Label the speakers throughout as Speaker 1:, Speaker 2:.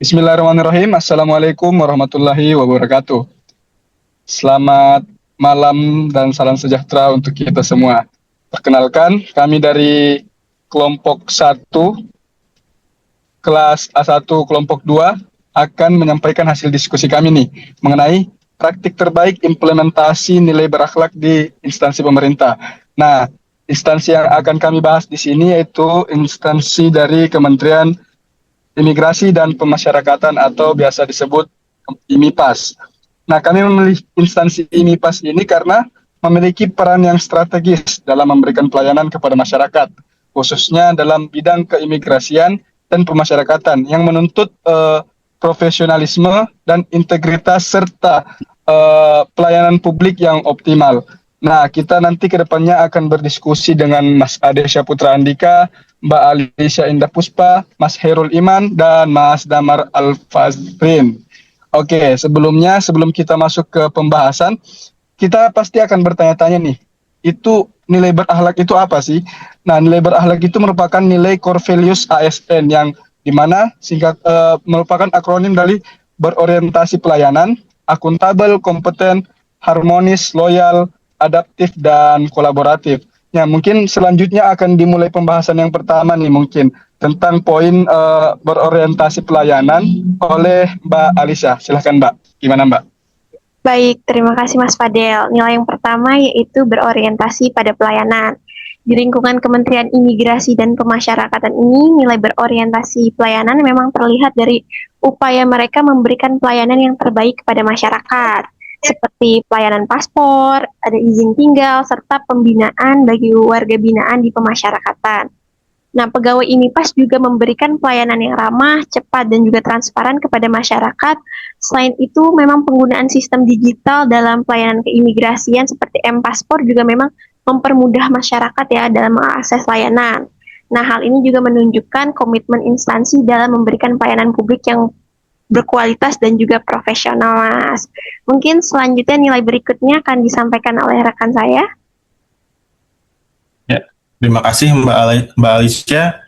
Speaker 1: Bismillahirrahmanirrahim. Assalamualaikum warahmatullahi wabarakatuh. Selamat malam dan salam sejahtera untuk kita semua. Perkenalkan, kami dari kelompok 1, kelas A1 kelompok 2 akan menyampaikan hasil diskusi kami nih mengenai praktik terbaik implementasi nilai berakhlak di instansi pemerintah. Nah, instansi yang akan kami bahas di sini yaitu instansi dari Kementerian Imigrasi dan Pemasyarakatan atau biasa disebut IMIPAS. Nah, kami memilih instansi IMIPAS ini karena memiliki peran yang strategis dalam memberikan pelayanan kepada masyarakat, khususnya dalam bidang keimigrasian dan pemasyarakatan yang menuntut profesionalisme dan integritas serta pelayanan publik yang optimal. Nah, kita nanti ke depannya akan berdiskusi dengan Mas Ade Syaputra Andika, Mbak Alicia Indah Puspa, Mas Herul Iman, dan Mas Damar Al-Fazrin. Oke, sebelum kita masuk ke pembahasan, kita pasti akan bertanya-tanya nih, itu nilai berakhlak itu apa sih? Nah, nilai berakhlak itu merupakan nilai core values ASN yang dimana merupakan akronim dari berorientasi pelayanan, akuntabel, kompeten, harmonis, loyal, adaptif, dan kolaboratif. Ya, mungkin selanjutnya akan dimulai pembahasan yang pertama nih mungkin tentang poin berorientasi pelayanan oleh Mbak Alisa. Silahkan Mbak, gimana Mbak?
Speaker 2: Baik, terima kasih Mas Fadel. Nilai yang pertama yaitu berorientasi pada pelayanan. Di lingkungan Kementerian Imigrasi dan Pemasyarakatan ini, nilai berorientasi pelayanan memang terlihat dari upaya mereka memberikan pelayanan yang terbaik kepada masyarakat, seperti pelayanan paspor, ada izin tinggal, serta pembinaan bagi warga binaan di pemasyarakatan. Nah, pegawai IMIPAS juga memberikan pelayanan yang ramah, cepat, dan juga transparan kepada masyarakat. Selain itu, memang penggunaan sistem digital dalam pelayanan keimigrasian seperti M-Paspor juga memang mempermudah masyarakat ya dalam mengakses layanan. Nah, hal ini juga menunjukkan komitmen instansi dalam memberikan pelayanan publik yang berkualitas dan juga profesional, Mas. Mungkin selanjutnya nilai berikutnya akan disampaikan oleh rekan saya.
Speaker 3: Ya, terima kasih Mbak Alicia.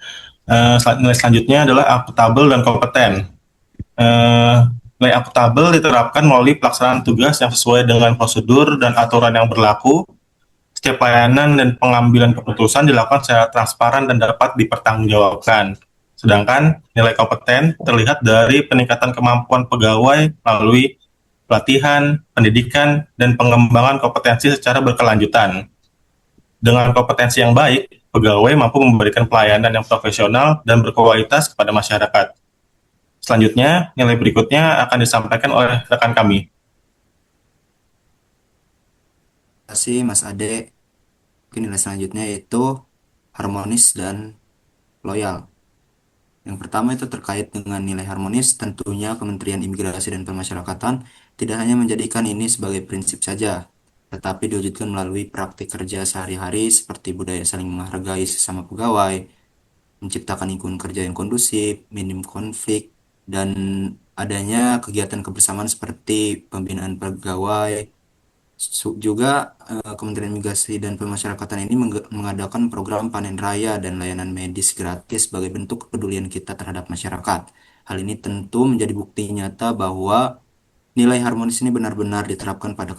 Speaker 3: Nilai selanjutnya adalah akuntabel dan kompeten. Nilai akuntabel diterapkan melalui pelaksanaan tugas yang sesuai dengan prosedur dan aturan yang berlaku. Setiap pelayanan dan pengambilan keputusan dilakukan secara transparan dan dapat dipertanggungjawabkan. Sedangkan nilai kompeten terlihat dari peningkatan kemampuan pegawai melalui pelatihan, pendidikan, dan pengembangan kompetensi secara berkelanjutan. Dengan kompetensi yang baik, pegawai mampu memberikan pelayanan yang profesional dan berkualitas kepada masyarakat. Selanjutnya, nilai berikutnya akan disampaikan oleh rekan kami.
Speaker 4: Terima kasih Mas Ade. Mungkin nilai selanjutnya yaitu harmonis dan loyal. Yang pertama itu terkait dengan nilai harmonis, tentunya Kementerian Imigrasi dan Pemasyarakatan tidak hanya menjadikan ini sebagai prinsip saja, tetapi diwujudkan melalui praktik kerja sehari-hari seperti budaya saling menghargai sesama pegawai, menciptakan lingkungan kerja yang kondusif, minim konflik, dan adanya kegiatan kebersamaan seperti pembinaan pegawai. Juga Kementerian Imigrasi dan Pemasyarakatan ini mengadakan program panen raya dan layanan medis gratis sebagai bentuk kepedulian kita terhadap masyarakat. Hal ini tentu menjadi bukti nyata bahwa nilai harmonis ini benar-benar diterapkan pada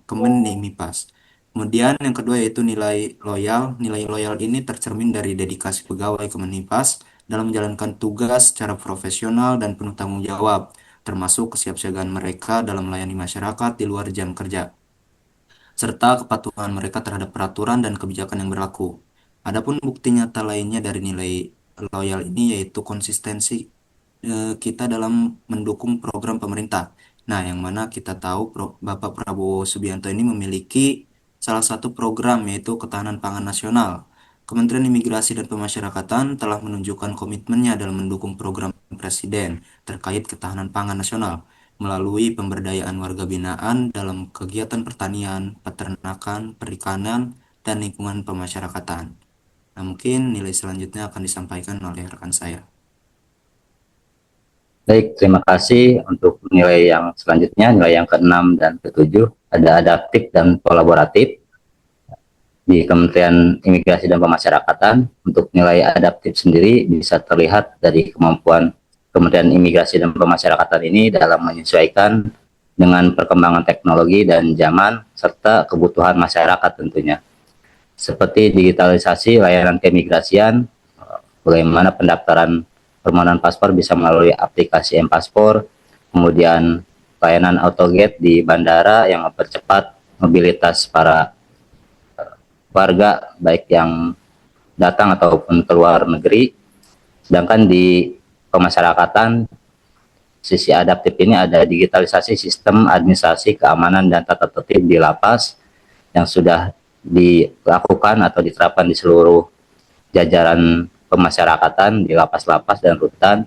Speaker 4: Kemenimipas. Kemudian yang kedua yaitu nilai loyal. Nilai loyal ini tercermin dari dedikasi pegawai Kemenimipas dalam menjalankan tugas secara profesional dan penuh tanggung jawab, termasuk kesiapsiagaan mereka dalam melayani masyarakat di luar jam kerja, serta kepatuhan mereka terhadap peraturan dan kebijakan yang berlaku. Adapun bukti nyata lainnya dari nilai loyal ini yaitu konsistensi kita dalam mendukung program pemerintah. Nah, yang mana kita tahu Bapak Prabowo Subianto ini memiliki salah satu program yaitu Ketahanan Pangan Nasional. Kementerian Imigrasi dan Pemasyarakatan telah menunjukkan komitmennya dalam mendukung program Presiden terkait ketahanan pangan nasional melalui pemberdayaan warga binaan dalam kegiatan pertanian, peternakan, perikanan, dan lingkungan pemasyarakatan. Nah, mungkin nilai selanjutnya akan disampaikan oleh rekan saya.
Speaker 5: Baik, terima kasih untuk nilai yang selanjutnya, nilai yang ke-6 dan ke-7, ada adaptif dan kolaboratif. Di Kementerian Imigrasi dan Pemasyarakatan, untuk nilai adaptif sendiri bisa terlihat dari kemampuan Kementerian Imigrasi dan Pemasyarakatan ini dalam menyesuaikan dengan perkembangan teknologi dan zaman serta kebutuhan masyarakat tentunya. Seperti digitalisasi layanan keimigrasian, bagaimana pendaftaran permohonan paspor bisa melalui aplikasi M-Paspor, kemudian layanan autogate di bandara yang mempercepat mobilitas para warga baik yang datang ataupun keluar negeri. Sedangkan di pemasyarakatan sisi adaptif ini ada digitalisasi sistem administrasi keamanan dan tata tertib di lapas yang sudah dilakukan atau diterapkan di seluruh jajaran pemasyarakatan di lapas-lapas dan rutan.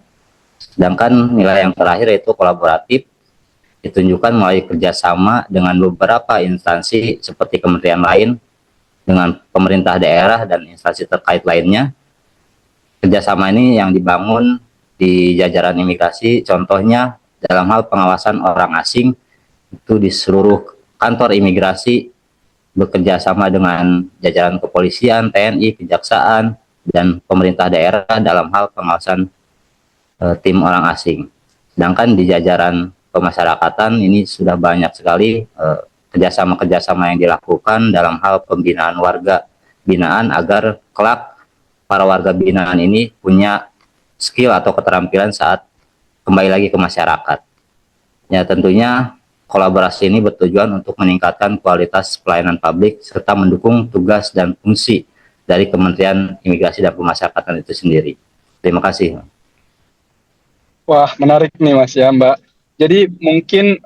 Speaker 5: Sedangkan nilai yang terakhir yaitu kolaboratif ditunjukkan melalui kerjasama dengan beberapa instansi seperti kementerian lain dengan pemerintah daerah dan instansi terkait lainnya. Kerjasama ini yang dibangun di jajaran imigrasi, contohnya dalam hal pengawasan orang asing itu di seluruh kantor imigrasi bekerja sama dengan jajaran kepolisian, TNI, kejaksaan, dan pemerintah daerah dalam hal pengawasan tim orang asing. Sedangkan di jajaran pemasyarakatan ini sudah banyak sekali kerjasama-kerjasama yang dilakukan dalam hal pembinaan warga binaan agar kelak para warga binaan ini punya skill atau keterampilan saat kembali lagi ke masyarakat. Ya, tentunya kolaborasi ini bertujuan untuk meningkatkan kualitas pelayanan publik serta mendukung tugas dan fungsi dari Kementerian Imigrasi dan Pemasyarakatan itu sendiri. Terima kasih.
Speaker 1: Wah, menarik nih Mas ya, Mbak. Jadi mungkin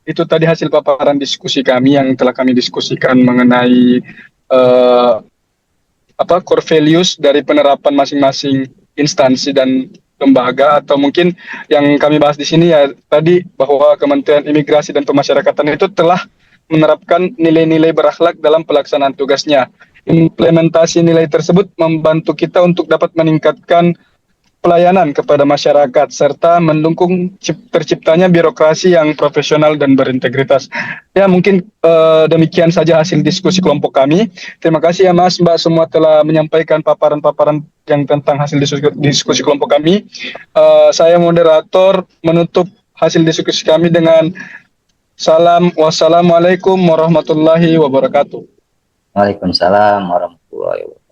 Speaker 1: itu tadi hasil paparan diskusi kami yang telah kami diskusikan mengenai core values dari penerapan masing-masing instansi dan lembaga, atau mungkin yang kami bahas di sini ya tadi bahwa Kementerian Imigrasi dan Pemasyarakatan itu telah menerapkan nilai-nilai berakhlak dalam pelaksanaan tugasnya. Implementasi nilai tersebut membantu kita untuk dapat meningkatkan pelayanan kepada masyarakat serta mendukung terciptanya birokrasi yang profesional dan berintegritas. Ya, mungkin demikian saja hasil diskusi kelompok kami. Terima kasih ya Mas, Mbak semua telah menyampaikan paparan-paparan yang tentang hasil diskusi kelompok kami. Saya moderator menutup hasil diskusi kami dengan wassalamualaikum warahmatullahi wabarakatuh.
Speaker 5: Waalaikumsalam warahmatullahi wabarakatuh.